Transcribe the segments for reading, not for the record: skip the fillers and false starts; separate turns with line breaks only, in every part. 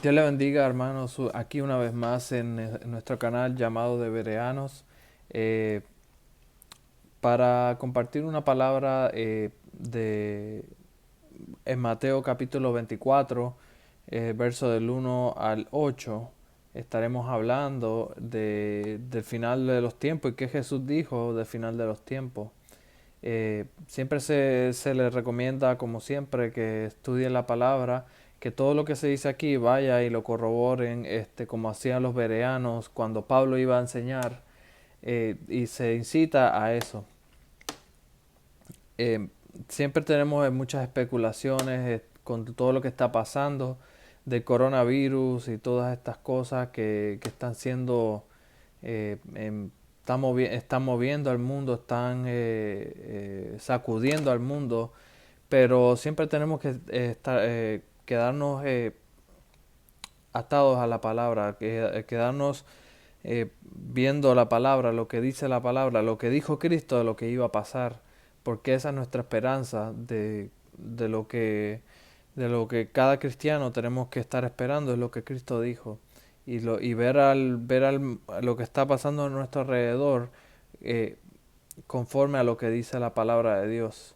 Dios le bendiga, hermanos, aquí una vez más en nuestro canal llamado de Bereanos, eh, para compartir una palabra en Mateo capítulo 24, verso del 1 al 8. Estaremos hablando del final de los tiempos y qué Jesús dijo del final de los tiempos. Siempre se le recomienda, como siempre, que estudien la palabra, que todo lo que se dice aquí vaya y lo corroboren, como hacían los bereanos cuando Pablo iba a enseñar, y se incita a eso. Eh, Siempre tenemos muchas especulaciones con todo lo que está pasando del coronavirus y todas estas cosas que están siendo están moviendo al mundo, están sacudiendo al mundo, pero siempre tenemos que quedarnos atados a la palabra, quedarnos viendo la palabra, lo que dice la palabra, lo que dijo Cristo de lo que iba a pasar, porque esa es nuestra esperanza de de lo que cada cristiano tenemos que estar esperando, es lo que Cristo dijo. Y lo que está pasando a nuestro alrededor, eh, conforme a lo que dice la palabra de Dios.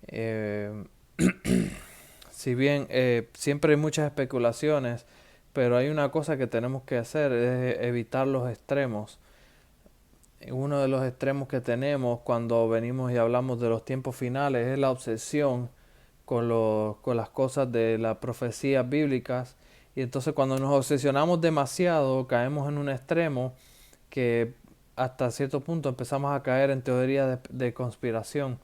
Eh, si bien siempre hay muchas especulaciones, pero hay una cosa que tenemos que hacer, es evitar los extremos. Uno de los extremos que tenemos cuando venimos y hablamos de los tiempos finales es la obsesión con las cosas de las profecías bíblicas. Y entonces cuando nos obsesionamos demasiado, caemos en un extremo que hasta cierto punto empezamos a caer en teorías de conspiración.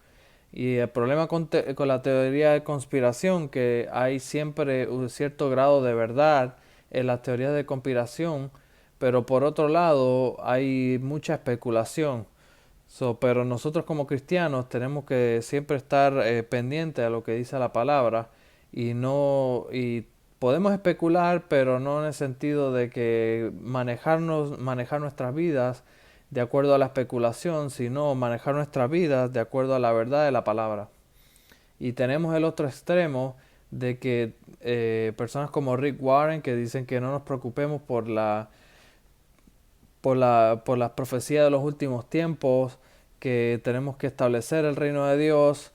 Y el problema con la teoría de conspiración, que hay siempre un cierto grado de verdad en las teorías de conspiración, pero por otro lado hay mucha especulación. Pero nosotros como cristianos tenemos que siempre estar pendientes a lo que dice la palabra y podemos especular, pero no en el sentido de que manejar nuestras vidas de acuerdo a la especulación, sino manejar nuestras vidas de acuerdo a la verdad de la palabra. Y tenemos el otro extremo de que personas como Rick Warren, que dicen que no nos preocupemos por las profecías de los últimos tiempos, que tenemos que establecer el reino de Dios,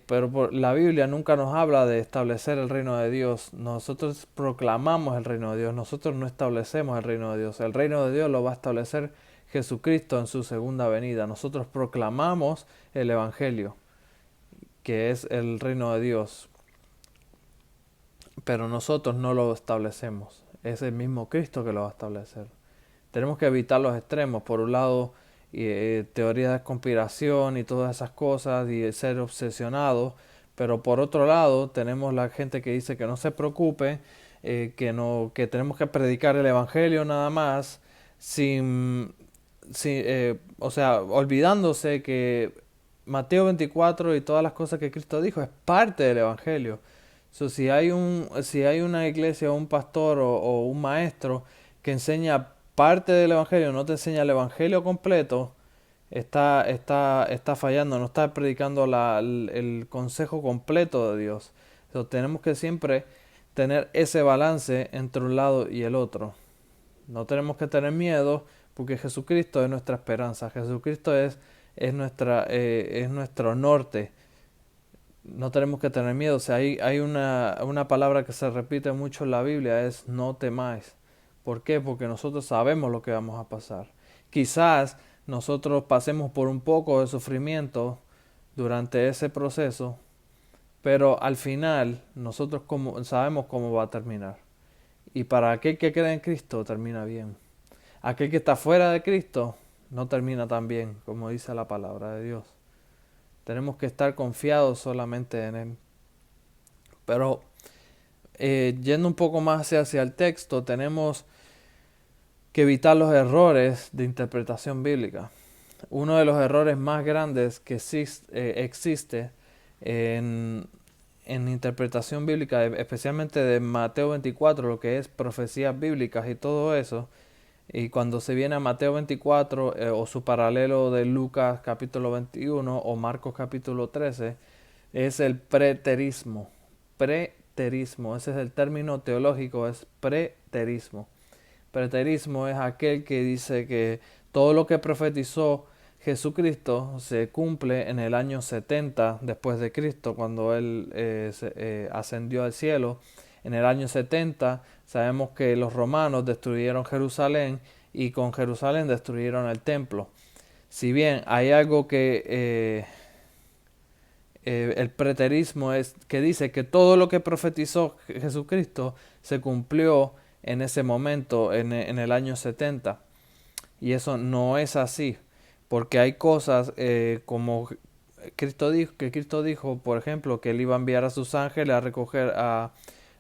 pero la Biblia nunca nos habla de establecer el reino de Dios. Nosotros proclamamos el reino de Dios, nosotros no establecemos el reino de Dios. El reino de Dios lo va a establecer Jesucristo en su segunda venida. Nosotros proclamamos el Evangelio, que es el reino de Dios, pero nosotros no lo establecemos. Es el mismo Cristo que lo va a establecer. Tenemos que evitar los extremos. Por un lado, teorías de conspiración y todas esas cosas y ser obsesionados. Pero por otro lado, tenemos la gente que dice que no se preocupe, que tenemos que predicar el evangelio nada más, o sea, olvidándose que Mateo 24 y todas las cosas que Cristo dijo es parte del evangelio. Si hay una iglesia o un pastor o un maestro que enseña parte del evangelio, no te enseña el evangelio completo, está fallando, no está predicando el consejo completo de Dios. Entonces, tenemos que siempre tener ese balance entre un lado y el otro. No tenemos que tener miedo porque Jesucristo es nuestra esperanza. Jesucristo es nuestro norte. No tenemos que tener miedo. O sea, hay una palabra que se repite mucho en la Biblia, es no temáis. ¿Por qué? Porque nosotros sabemos lo que vamos a pasar. Quizás nosotros pasemos por un poco de sufrimiento durante ese proceso, pero al final nosotros sabemos cómo va a terminar. Y para aquel que cree en Cristo termina bien. Aquel que está fuera de Cristo no termina tan bien, como dice la palabra de Dios. Tenemos que estar confiados solamente en Él. Pero yendo un poco más hacia el texto, tenemos que evitar los errores de interpretación bíblica. Uno de los errores más grandes que existe en, en interpretación bíblica, especialmente de Mateo 24, lo que es profecías bíblicas y todo eso, y cuando se viene a Mateo 24 o su paralelo de Lucas capítulo 21 o Marcos capítulo 13, es el preterismo. preterismo. Ese es el término teológico, es preterismo. Preterismo es aquel que dice que todo lo que profetizó Jesucristo se cumple en el año 70 después de Cristo, cuando Él ascendió al cielo. En el año 70 sabemos que los romanos destruyeron Jerusalén y con Jerusalén destruyeron el templo. Si bien hay algo que el preterismo es que dice que todo lo que profetizó Jesucristo se cumplió en ese momento, en el año 70. Y eso no es así, porque hay cosas como Cristo dijo, por ejemplo, que Él iba a enviar a sus ángeles a,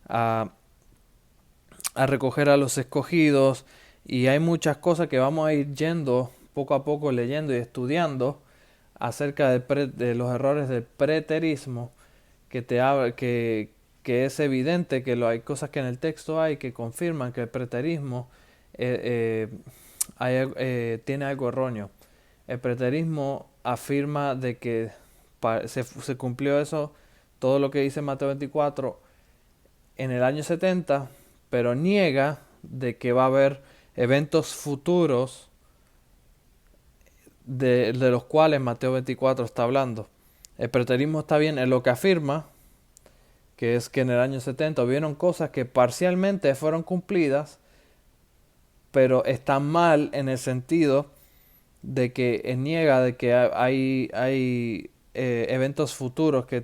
a recoger a los escogidos, y hay muchas cosas que vamos a ir yendo poco a poco, leyendo y estudiando acerca de los errores del preterismo, que es evidente que hay cosas que en el texto hay que confirman que el preterismo tiene algo erróneo. El preterismo afirma de que se cumplió eso, todo lo que dice Mateo 24, en el año 70, pero niega de que va a haber eventos futuros de los cuales Mateo 24 está hablando. El preterismo está bien en lo que afirma, que es que en el año 70 hubieron cosas que parcialmente fueron cumplidas, pero están mal en el sentido de que niega de que hay eventos futuros que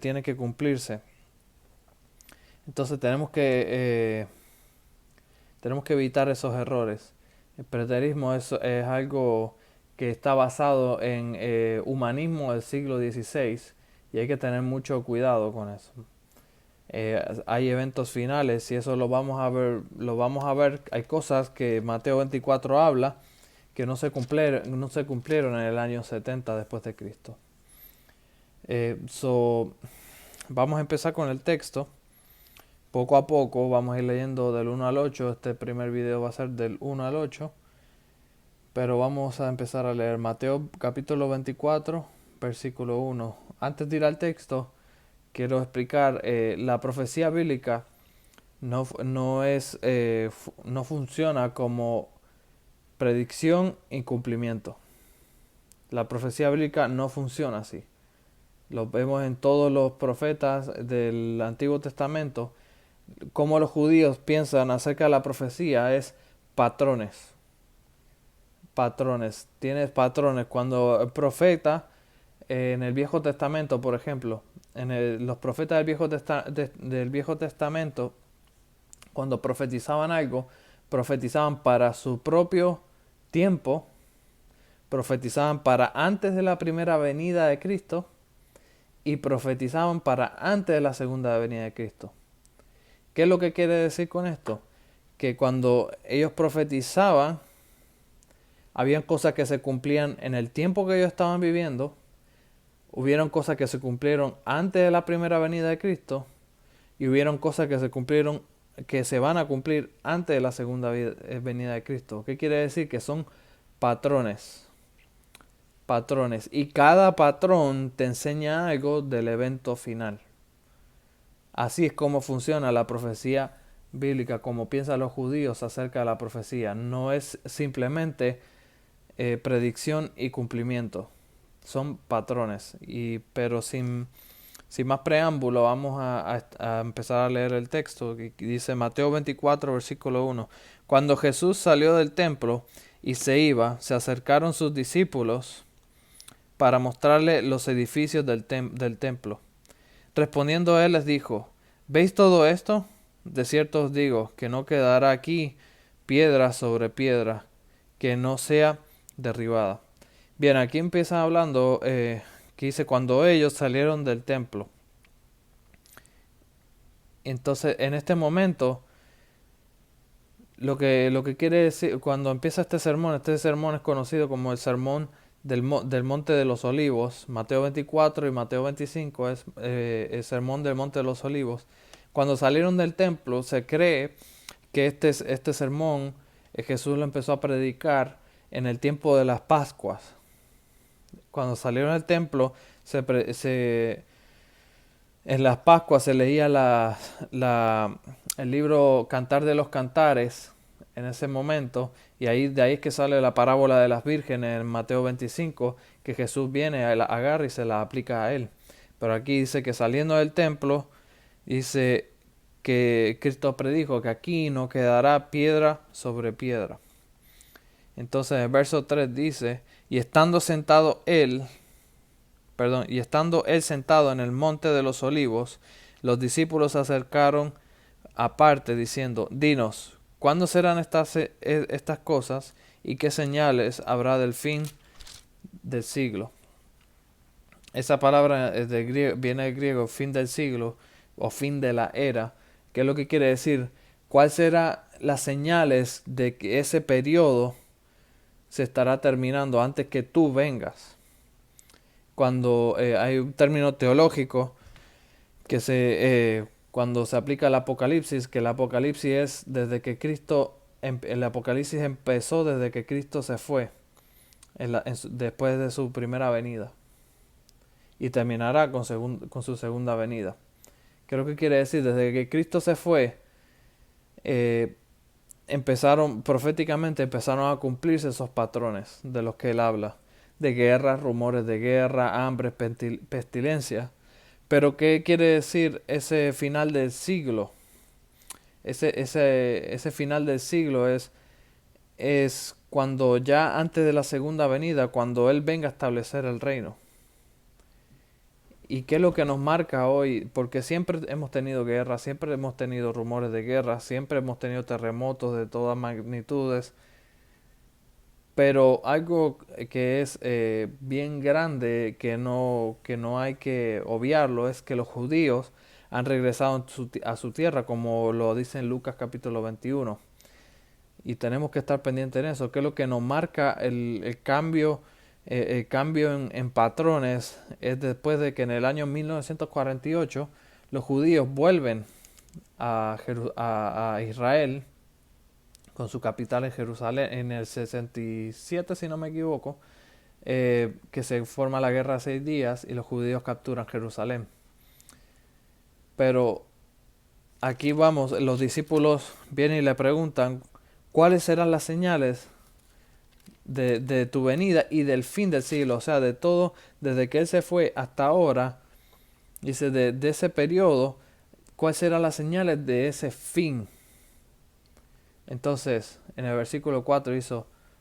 tienen que cumplirse. Entonces tenemos que evitar esos errores. El preterismo es algo que está basado en humanismo del siglo XVI y hay que tener mucho cuidado con eso. Hay eventos finales y eso lo vamos a ver. Hay cosas que Mateo 24 habla que no se cumplieron en el año 70 después de Cristo. Vamos a empezar con el texto. Poco a poco vamos a ir leyendo del 1 al 8. Este primer video va a ser del 1 al 8. Pero vamos a empezar a leer Mateo capítulo 24, versículo 1. Antes de ir al texto, quiero explicar, la profecía bíblica no funciona como predicción y cumplimiento. La profecía bíblica no funciona así. Lo vemos en todos los profetas del Antiguo Testamento. Como los judíos piensan acerca de la profecía es patrones. Patrones. Tienes patrones. Cuando el profeta en el Viejo Testamento, por ejemplo, los profetas del Viejo Testamento, cuando profetizaban algo, profetizaban para su propio tiempo, profetizaban para antes de la primera venida de Cristo y profetizaban para antes de la segunda venida de Cristo. ¿Qué es lo que quiere decir con esto? Que cuando ellos profetizaban, habían cosas que se cumplían en el tiempo que ellos estaban viviendo, hubieron cosas que se cumplieron antes de la primera venida de Cristo y hubieron cosas que se cumplieron, que se van a cumplir antes de la segunda venida de Cristo. ¿Qué quiere decir? Que son patrones. Patrones. Y cada patrón te enseña algo del evento final. Así es como funciona la profecía bíblica, como piensan los judíos acerca de la profecía. No es simplemente predicción y cumplimiento. Son patrones. Pero sin más preámbulo, vamos a empezar a leer el texto. Que dice Mateo 24, versículo 1. Cuando Jesús salió del templo y se iba, se acercaron sus discípulos para mostrarle los edificios del templo. Respondiendo él les dijo: ¿Veis todo esto? De cierto os digo que no quedará aquí piedra sobre piedra que no sea derribada. Bien, aquí empieza hablando que dice cuando ellos salieron del templo. Entonces, en este momento, lo que quiere decir, cuando empieza este sermón es conocido como el sermón del Monte de los Olivos. Mateo 24 y Mateo 25 es el sermón del Monte de los Olivos. Cuando salieron del templo, se cree que este sermón Jesús lo empezó a predicar en el tiempo de las Pascuas. Cuando salieron del templo, En las Pascuas se leía el libro Cantar de los Cantares en ese momento, y de ahí es que sale la parábola de las vírgenes en Mateo 25, que Jesús viene, la agarra y se la aplica a él. Pero aquí dice que saliendo del templo, dice que Cristo predijo que aquí no quedará piedra sobre piedra. Entonces el verso 3 dice, y estando él sentado en el monte de los olivos, los discípulos se acercaron aparte diciendo, dinos, ¿cuándo serán estas cosas y qué señales habrá del fin del siglo? Esa palabra viene del griego fin del siglo o fin de la era, que es lo que quiere decir, ¿cuáles serán las señales de que ese periodo se estará terminando antes que tú vengas? Cuando hay un término teológico que cuando se aplica el Apocalipsis, que el Apocalipsis es desde que el Apocalipsis empezó desde que Cristo se fue, después de su primera venida, y terminará con su segunda venida. ¿Qué es lo que quiere decir? Desde que Cristo se fue, eh, proféticamente empezaron a cumplirse esos patrones de los que él habla, de guerras, rumores de guerra, hambre, pestilencia. Pero ¿qué quiere decir ese final del siglo? Ese final del siglo es cuando ya antes de la segunda venida, cuando Él venga a establecer el reino. ¿Y qué es lo que nos marca hoy? Porque siempre hemos tenido guerra, siempre hemos tenido rumores de guerra, siempre hemos tenido terremotos de todas magnitudes. Pero algo que es bien grande, que no hay que obviarlo, es que los judíos han regresado a su tierra, como lo dice en Lucas capítulo 21. Y tenemos que estar pendientes en eso, que es lo que nos marca el cambio en patrones, es después de que en el año 1948 los judíos vuelven a Israel con su capital en Jerusalén en el 67, si no me equivoco, que se forma la guerra de 6 días y los judíos capturan Jerusalén. Pero aquí vamos, los discípulos vienen y le preguntan cuáles serán las señales de tu venida y del fin del siglo, o sea, de todo, desde que Él se fue hasta ahora, dice, de ese periodo, cuáles serán las señales de ese fin. Entonces, en el versículo 4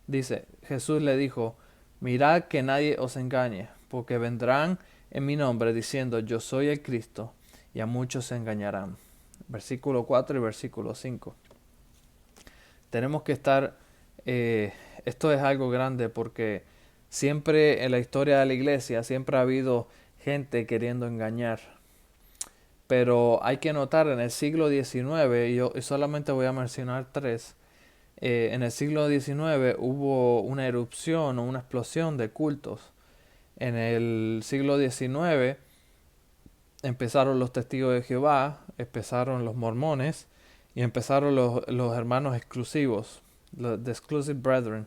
dice, Jesús le dijo, mirad que nadie os engañe, porque vendrán en mi nombre diciendo, yo soy el Cristo, y a muchos se engañarán. Versículo 4 y versículo 5. Tenemos que estar, esto es algo grande porque siempre en la historia de la iglesia, siempre ha habido gente queriendo engañar. Pero hay que notar en el siglo XIX, yo solamente voy a mencionar 3, en el siglo XIX hubo una erupción o una explosión de cultos. En el siglo XIX empezaron los testigos de Jehová, empezaron los mormones y empezaron los hermanos exclusivos, los The Exclusive Brethren,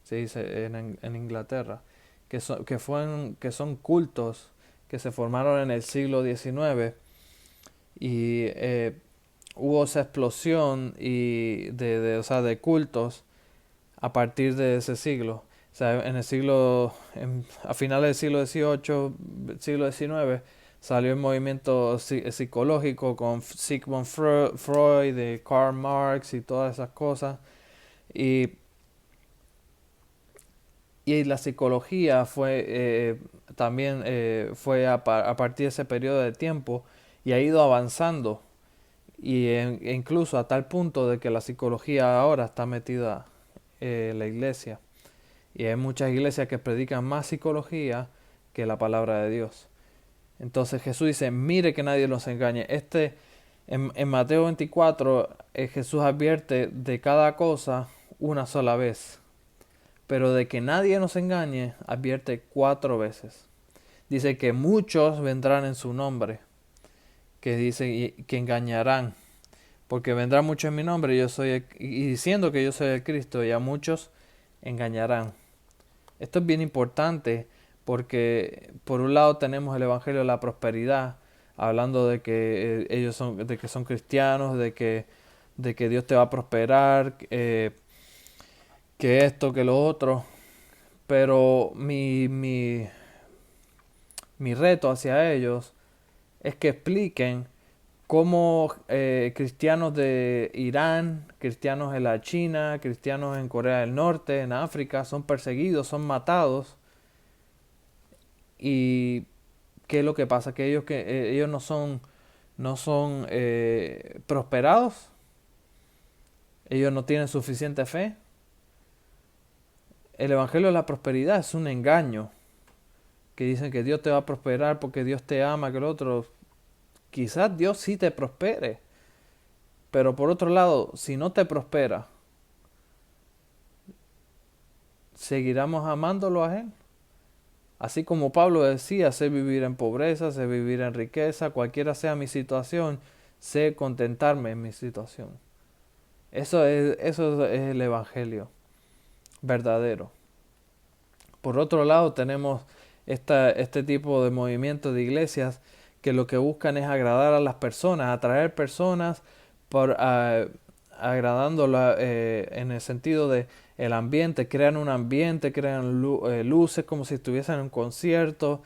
se dice en Inglaterra, que son cultos que se formaron en el siglo XIX y hubo esa explosión o sea, de cultos a partir de ese siglo. O sea, a finales del siglo XVIII, siglo XIX, salió el movimiento psicológico con Sigmund Freud, de Karl Marx y todas esas cosas. Y, y la psicología también fue a partir de ese periodo de tiempo y ha ido avanzando. Incluso a tal punto de que la psicología ahora está metida en la iglesia. Y hay muchas iglesias que predican más psicología que la palabra de Dios. Entonces Jesús dice, mire que nadie los engañe. En Mateo 24, Jesús advierte de cada cosa una sola vez. Pero de que nadie nos engañe, advierte 4 veces. Dice que muchos vendrán en su nombre. Que dice que engañarán. Porque vendrán muchos en mi nombre y diciendo que yo soy el Cristo, y a muchos engañarán. Esto es bien importante porque por un lado tenemos el Evangelio de la prosperidad, hablando de que de que son cristianos, de que Dios te va a prosperar, que esto, que lo otro. Pero mi reto hacia ellos es que expliquen cómo cristianos de Irán, cristianos en la China, cristianos en Corea del Norte, en África, son perseguidos, son matados. Y qué es lo que pasa, que ellos no son prosperados, ellos no tienen suficiente fe. El Evangelio de la Prosperidad es un engaño, que dicen que Dios te va a prosperar porque Dios te ama, que el otro. Quizás Dios sí te prospere, pero por otro lado, si no te prospera, ¿seguiremos amándolo a Él? Así como Pablo decía, sé vivir en pobreza, sé vivir en riqueza, cualquiera sea mi situación, sé contentarme en mi situación. Eso es el Evangelio verdadero. Por otro lado, tenemos este tipo de movimientos de iglesias que lo que buscan es agradar a las personas, atraer personas por agradándola en el sentido de el ambiente, crean un ambiente, crean luces como si estuviesen en un concierto,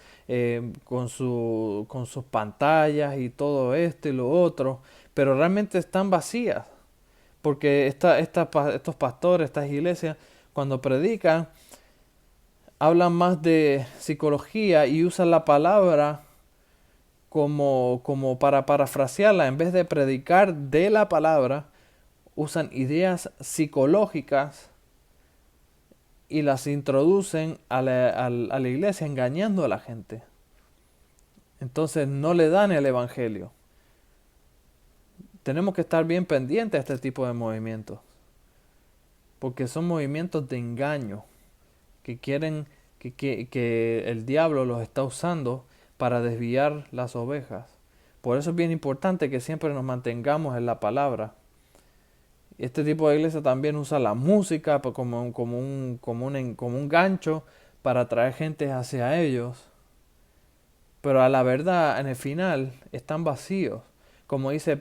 con sus pantallas y todo esto y lo otro, pero realmente están vacías, porque estos pastores, estas iglesias, cuando predican, hablan más de psicología y usan la palabra como para parafrasearla. En vez de predicar de la palabra, usan ideas psicológicas y las introducen a la iglesia engañando a la gente. Entonces no le dan el evangelio. Tenemos que estar bien pendientes a este tipo de movimientos, porque son movimientos de engaño que quieren que el diablo los está usando para desviar las ovejas. Por eso es bien importante que siempre nos mantengamos en la palabra. Este tipo de iglesia también usa la música como un gancho para atraer gente hacia ellos. Pero a la verdad, en el final, están vacíos. Como dice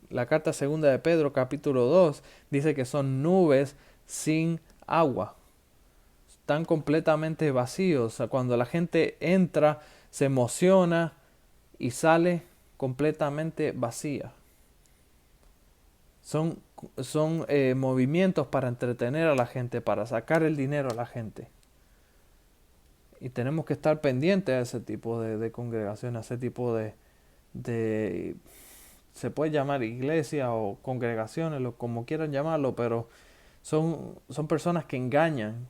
la carta segunda de Pedro, capítulo 2, dice que son nubes sin agua. Están completamente vacíos. O sea, cuando la gente entra, se emociona y sale completamente vacía. Son, son movimientos para entretener a la gente, para sacar el dinero a la gente. Y tenemos que estar pendientes a ese tipo de congregación, a ese tipo de se puede llamar iglesia o congregaciones, como quieran llamarlo, pero son personas que engañan.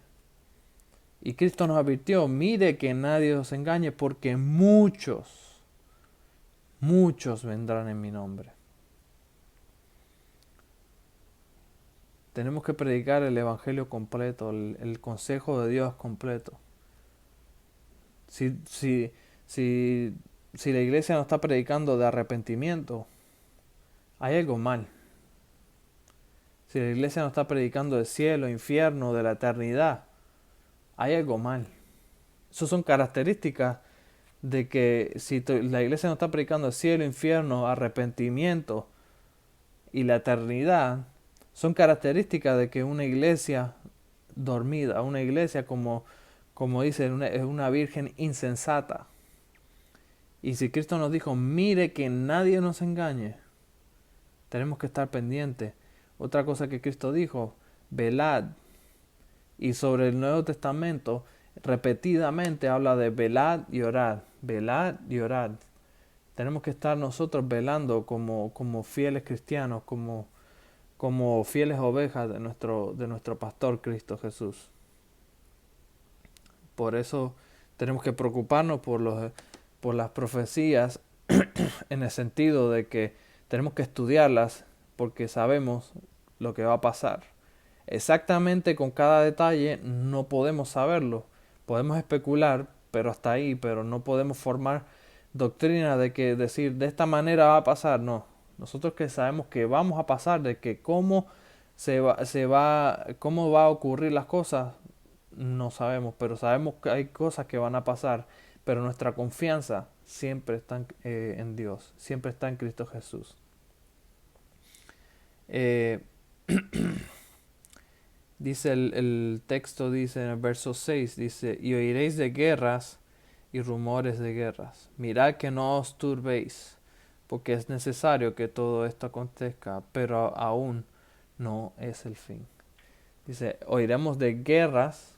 Y Cristo nos advirtió, mire que nadie os engañe porque muchos vendrán en mi nombre. Tenemos que predicar el Evangelio completo, el consejo de Dios completo. Si, si, si, si la iglesia no está predicando de arrepentimiento, hay algo mal. Si la iglesia no está predicando del cielo, infierno, de la eternidad, hay algo mal. Esas son características de que si la iglesia no está predicando el cielo, infierno, arrepentimiento y la eternidad, son características de que una iglesia dormida, una iglesia como dice, es una virgen insensata. Y si Cristo nos dijo, mire que nadie nos engañe, tenemos que estar pendientes. Otra cosa que Cristo dijo, velad. Y sobre el Nuevo Testamento, repetidamente habla de velad y orad, velad y orad. Tenemos que estar nosotros velando como fieles cristianos, como fieles ovejas de nuestro pastor Cristo Jesús. Por eso tenemos que preocuparnos por las profecías en el sentido de que tenemos que estudiarlas porque sabemos lo que va a pasar. Exactamente con cada detalle no podemos saberlo. Podemos especular, pero hasta ahí, pero no podemos formar doctrina de que decir de esta manera va a pasar, no. Nosotros que sabemos que vamos a pasar, de que cómo va a ocurrir las cosas, no sabemos, pero sabemos que hay cosas que van a pasar. pero nuestra confianza siempre está en Dios, siempre está en Cristo Jesús. Eh, dice el texto, dice en el verso 6, dice, y oiréis de guerras y rumores de guerras. Mirad que no os turbéis, porque es necesario que todo esto acontezca, pero aún no es el fin. Dice, oiremos de guerras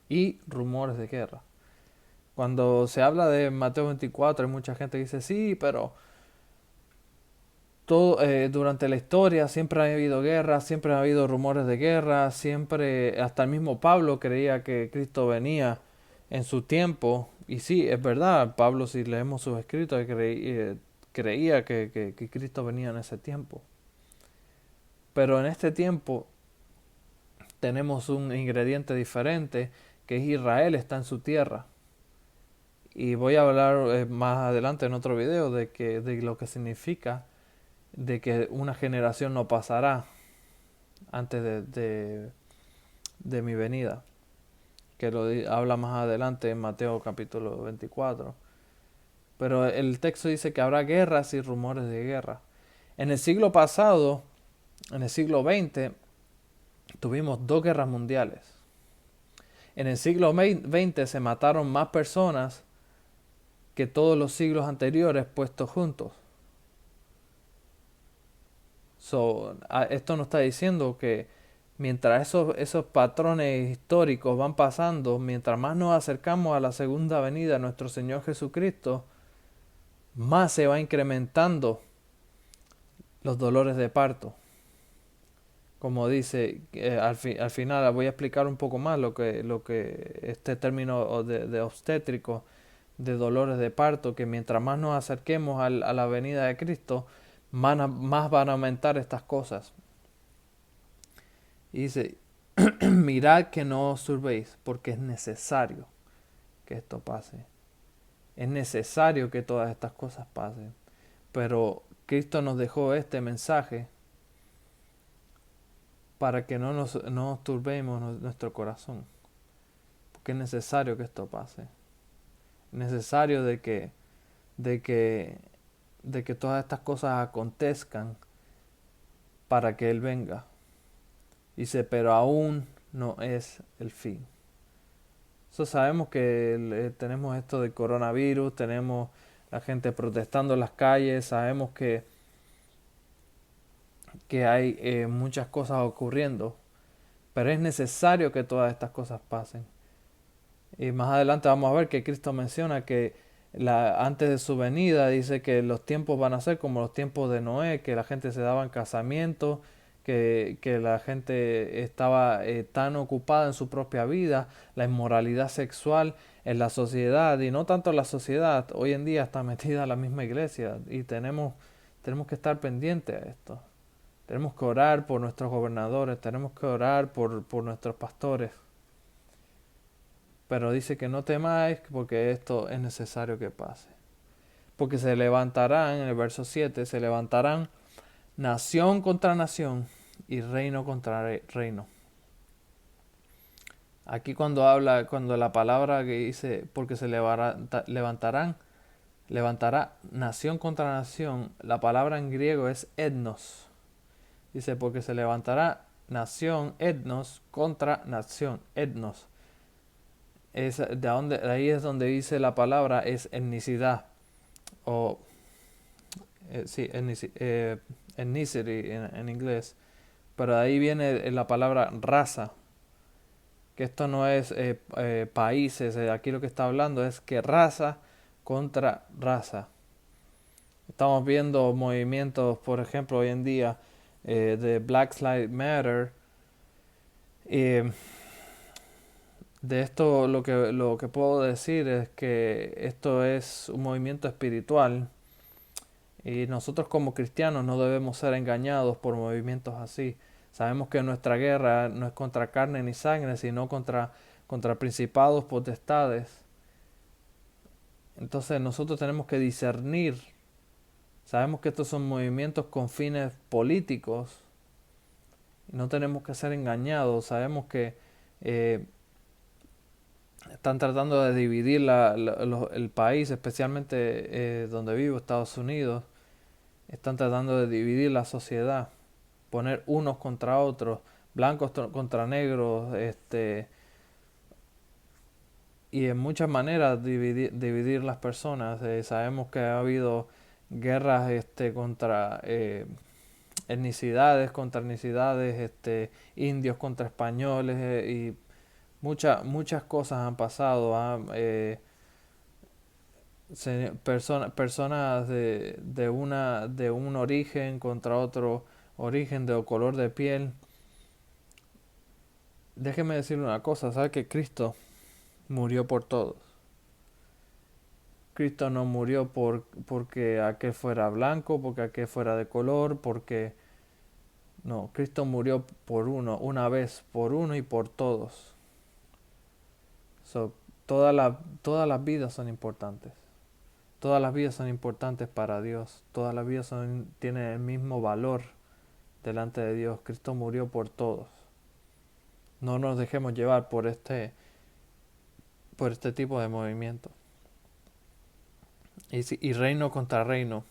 y rumores de guerra. Cuando se habla de Mateo 24, hay mucha gente que dice, sí, pero durante la historia siempre ha habido guerras, siempre ha habido rumores de guerra, siempre, hasta el mismo Pablo creía que Cristo venía en su tiempo. Y sí, es verdad, Pablo, si leemos sus escritos, creía que Cristo venía en ese tiempo. Pero en este tiempo tenemos un ingrediente diferente, que es Israel está en su tierra. Y voy a hablar más adelante en otro video de lo que significa de que una generación no pasará antes de mi venida, que habla más adelante en Mateo capítulo 24. Pero el texto dice que habrá guerras y rumores de guerra. En el siglo pasado, en el siglo XX, tuvimos 2 guerras mundiales. En el siglo XX se mataron más personas que todos los siglos anteriores puestos juntos. Esto nos está diciendo que mientras esos patrones históricos van pasando, mientras más nos acercamos a la segunda venida de nuestro Señor Jesucristo, más se va incrementando los dolores de parto. Como dice, al final voy a explicar un poco más lo que este término de obstétrico, de dolores de parto, que mientras más nos acerquemos a la venida de Cristo, más van a aumentar estas cosas. Y dice, mirad que no os turbéis, porque es necesario que esto pase. Es necesario que todas estas cosas pasen. Pero Cristo nos dejó este mensaje para que no nos turbemos nuestro corazón. Porque es necesario que esto pase. Es necesario de que todas estas cosas acontezcan para que Él venga. Dice, pero aún no es el fin. Sabemos que tenemos esto del coronavirus, tenemos la gente protestando en las calles, sabemos que hay muchas cosas ocurriendo, pero es necesario que todas estas cosas pasen. Y más adelante vamos a ver que Cristo menciona que antes de su venida dice que los tiempos van a ser como los tiempos de Noé, que la gente se daba en casamiento, que la gente estaba tan ocupada en su propia vida, la inmoralidad sexual en la sociedad, y no tanto en la sociedad, hoy en día está metida la misma iglesia, y tenemos que estar pendientes a esto. Tenemos que orar por nuestros gobernadores, tenemos que orar por nuestros pastores. Pero dice que no temáis porque esto es necesario que pase. Porque se levantarán, en el verso 7, se levantarán nación contra nación y reino contra reino. Aquí cuando la palabra que dice, porque se levantará nación contra nación, la palabra en griego es etnos. Dice, porque se levantará nación, etnos, contra nación, etnos. De ahí es donde dice la palabra es etnicidad o ethnicity en inglés, pero de ahí viene la palabra raza, que esto no es países, aquí lo que está hablando es que raza contra raza. Estamos viendo movimientos, por ejemplo, hoy en día de Black Lives Matter. De esto lo que puedo decir es que esto es un movimiento espiritual y nosotros como cristianos no debemos ser engañados por movimientos así. Sabemos que nuestra guerra no es contra carne ni sangre, sino contra principados, potestades. Entonces nosotros tenemos que discernir. Sabemos que estos son movimientos con fines políticos. No tenemos que ser engañados. Sabemos que Están tratando de dividir el país, especialmente donde vivo, Estados Unidos. Están tratando de dividir la sociedad, poner unos contra otros, blancos contra negros, y en muchas maneras dividir las personas. Sabemos que ha habido guerras contra etnicidades, indios contra españoles, y muchas cosas han pasado. Personas de un origen contra otro origen de color de piel. Déjeme decirle una cosa, ¿sabe que Cristo murió por todos? Cristo no murió porque aquel fuera blanco, porque aquel fuera de color, porque... No, Cristo murió por uno, una vez, por uno y por todos. So, todas las vidas son importantes. Todas las vidas son importantes para Dios. Todas las vidas tienen el mismo valor delante de Dios. Cristo murió por todos. No nos dejemos llevar por este tipo de movimiento. Y reino contra reino.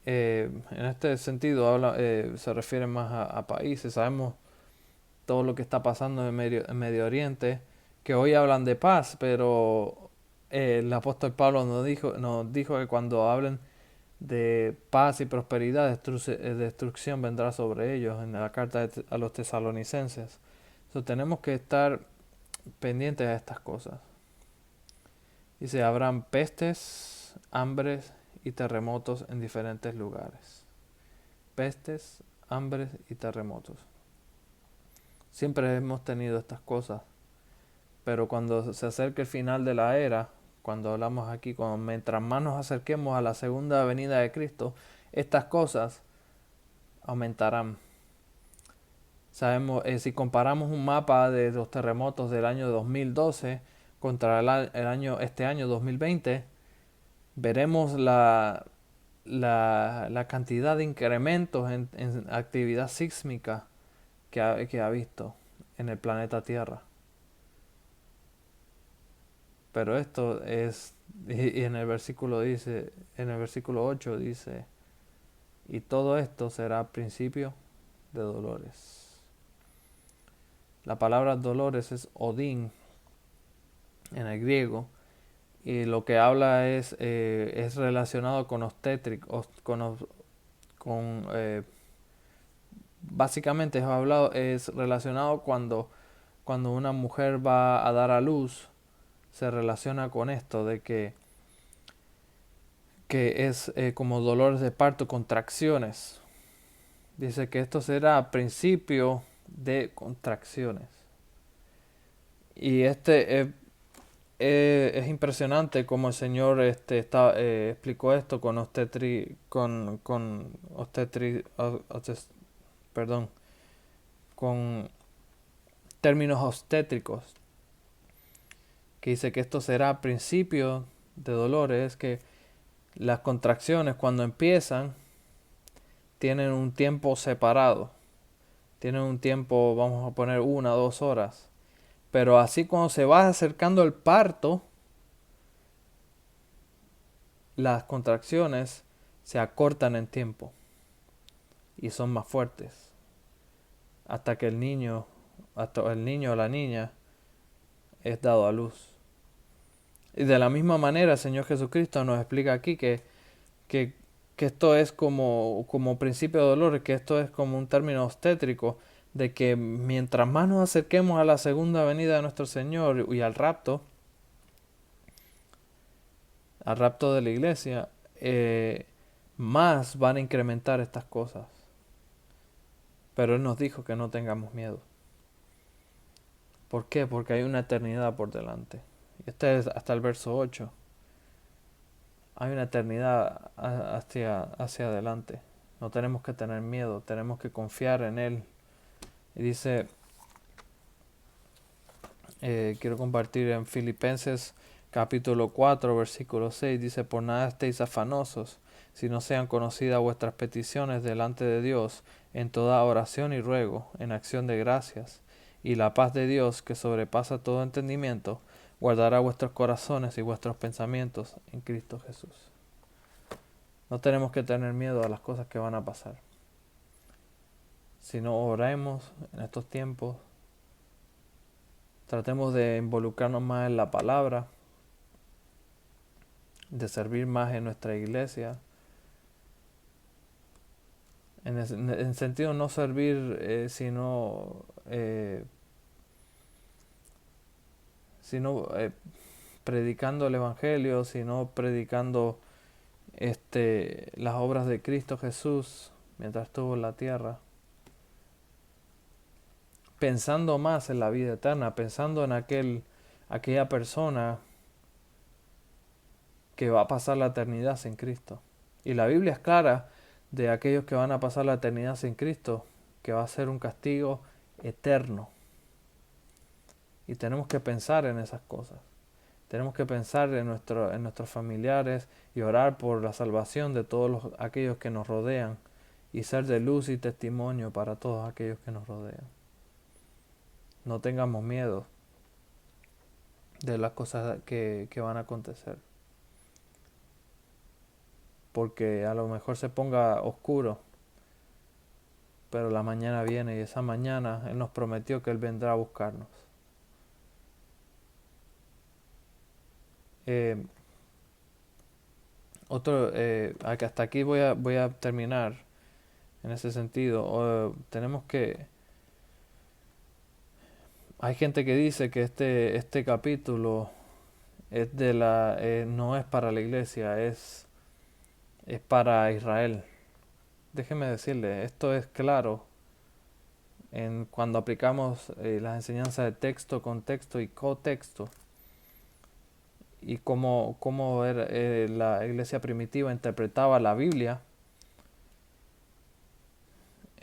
En este sentido se refiere más a países. Sabemos todo lo que está pasando en Medio Oriente, que hoy hablan de paz, pero el apóstol Pablo nos dijo que cuando hablen de paz y prosperidad, destrucción vendrá sobre ellos, en la carta a los tesalonicenses. So, tenemos que estar pendientes a estas cosas. Dice, habrán pestes, hambres y terremotos en diferentes lugares. Pestes, hambres y terremotos. Siempre hemos tenido estas cosas, pero cuando se acerque el final de la era, cuando hablamos aquí, mientras más nos acerquemos a la segunda venida de Cristo, estas cosas aumentarán. Sabemos, si comparamos un mapa de los terremotos del año 2012 contra este año 2020, veremos la cantidad de incrementos en actividad sísmica que ha visto en el planeta Tierra. Pero esto es, y en el versículo 8 dice, y todo esto será principio de dolores. La palabra dolores es odín en el griego, y lo que habla es relacionado con obstétrico, básicamente es relacionado cuando una mujer va a dar a luz. Se relaciona con esto de que es como dolores de parto, contracciones. Dice que esto será a principio de contracciones. Y es impresionante cómo el Señor explicó esto perdón, con términos obstétricos, que dice que esto será a principio de dolores, que las contracciones cuando empiezan tienen un tiempo separado, tienen un tiempo, vamos a poner 1 o 2 horas, pero así cuando se va acercando el parto, las contracciones se acortan en tiempo y son más fuertes hasta que el niño o la niña es dado a luz. Y de la misma manera el Señor Jesucristo nos explica aquí que esto es como principio de dolores, que esto es como un término obstétrico, de que mientras más nos acerquemos a la segunda venida de nuestro Señor y al rapto de la iglesia, más van a incrementar estas cosas. Pero Él nos dijo que no tengamos miedo. ¿Por qué? Porque hay una eternidad por delante. Y este es hasta el verso 8. Hay una eternidad hacia adelante. No tenemos que tener miedo, tenemos que confiar en Él. Y dice, quiero compartir en Filipenses capítulo 4, versículo 6, dice, por nada estéis afanosos, si no sean conocidas vuestras peticiones delante de Dios, en toda oración y ruego, en acción de gracias. y la paz de Dios, que sobrepasa todo entendimiento, guardará vuestros corazones y vuestros pensamientos en Cristo Jesús. No tenemos que tener miedo a las cosas que van a pasar. Si no oremos en estos tiempos, tratemos de involucrarnos más en la palabra, de servir más en nuestra iglesia. En sentido no servir, sino predicando el Evangelio, sino predicando las obras de Cristo Jesús mientras estuvo en la tierra. Pensando más en la vida eterna, pensando en aquella persona que va a pasar la eternidad sin Cristo. Y la Biblia es clara de aquellos que van a pasar la eternidad sin Cristo, que va a ser un castigo eterno. Y tenemos que pensar en esas cosas. Tenemos que pensar en nuestros familiares y orar por la salvación de todos aquellos que nos rodean y ser de luz y testimonio para todos aquellos que nos rodean. No tengamos miedo de las cosas que van a acontecer, porque a lo mejor se ponga oscuro, pero la mañana viene y esa mañana Él nos prometió que Él vendrá a buscarnos. Eh, Hasta aquí voy a terminar en ese sentido. Hay gente que dice que este capítulo no es para la iglesia, es para Israel. Déjeme decirle, esto es claro cuando aplicamos las enseñanzas de texto, contexto y cotexto, y cómo era, la iglesia primitiva interpretaba la Biblia.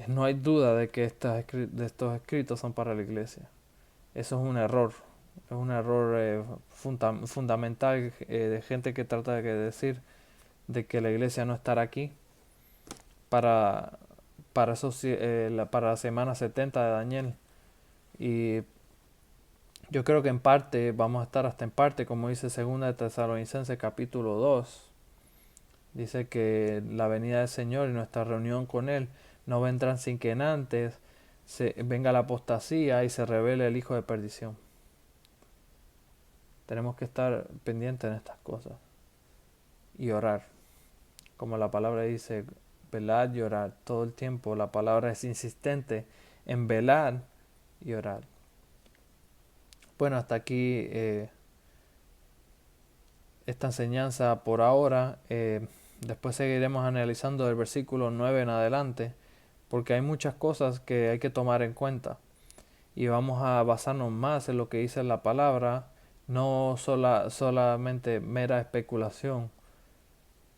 No hay duda de que estos escritos son para la iglesia. Eso es un error fundamental de gente que trata de decir de que la iglesia no estará aquí para, para la semana 70 de Daniel. Y yo creo que en parte, vamos a estar hasta en parte, como dice 2 de Tesalonicenses capítulo 2. Dice que la venida del Señor y nuestra reunión con Él no vendrán sin que antes venga la apostasía y se revele el hijo de perdición. Tenemos que estar pendientes en estas cosas y orar. Como la palabra dice, velar y orar todo el tiempo. La palabra es insistente en velar y orar. Bueno, hasta aquí esta enseñanza por ahora. Después seguiremos analizando del versículo 9 en adelante, porque hay muchas cosas que hay que tomar en cuenta. Y vamos a basarnos más en lo que dice la palabra, no solamente mera especulación.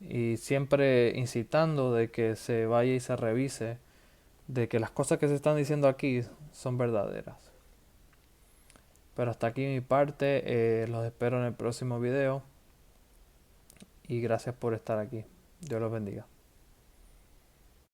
Y siempre incitando de que se vaya y se revise, de que las cosas que se están diciendo aquí son verdaderas. Pero hasta aquí mi parte, los espero en el próximo video y gracias por estar aquí. Dios los bendiga.